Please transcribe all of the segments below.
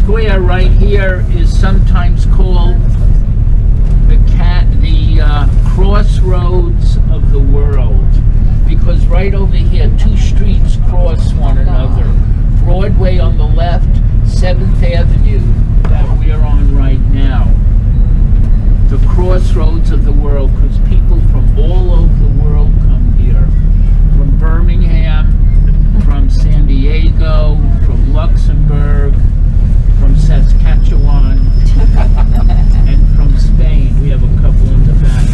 square right here is sometimes called the crossroads of the world, because right over here, two streets cross one another. Broadway on the left, 7th Avenue that we're on right now. The crossroads of the world, because people from all over the world come here. From Birmingham, from San Diego, from Luxembourg, from Saskatchewan, and from Spain. We have a couple in the back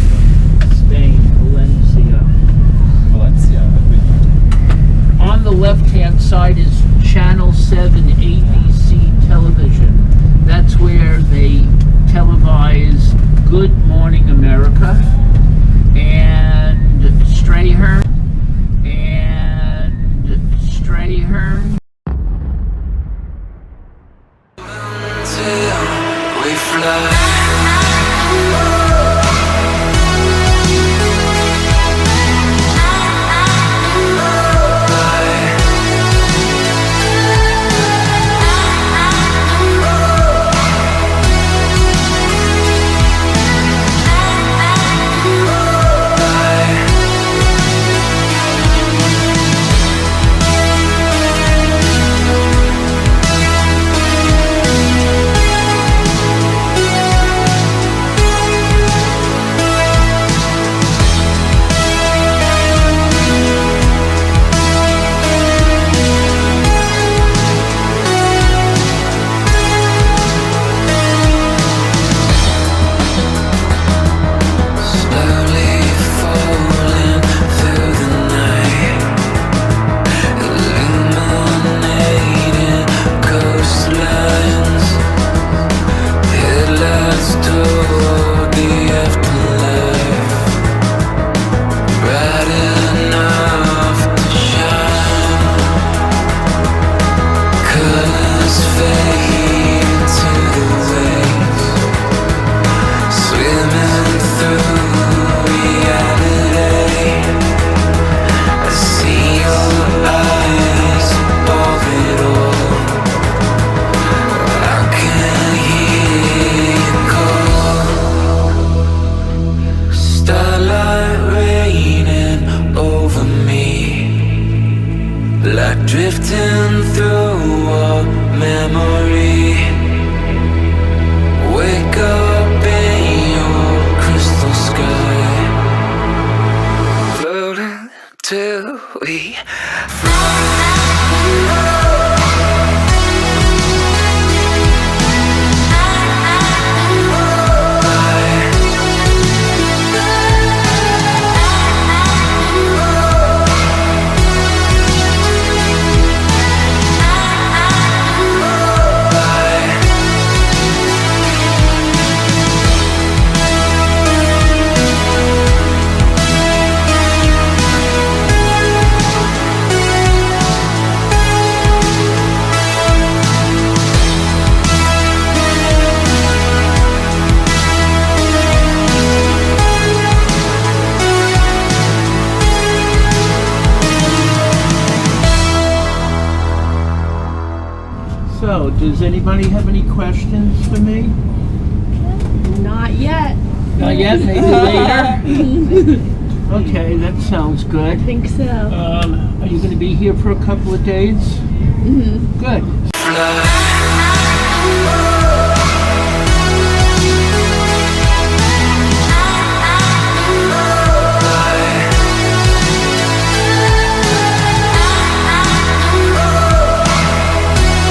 from Spain, Valencia. On the left-hand side is Channel 7 ABC television. That's where they televise Good Morning America and Strayhorn We fly. Drifting through a memory. Wake up in your crystal sky, floating till we So, does anybody have any questions for me? Not yet. Not yet? Maybe later? Okay, that sounds good. I think so. Are you going to be here for a couple of days? Mm-hmm. Good. fly.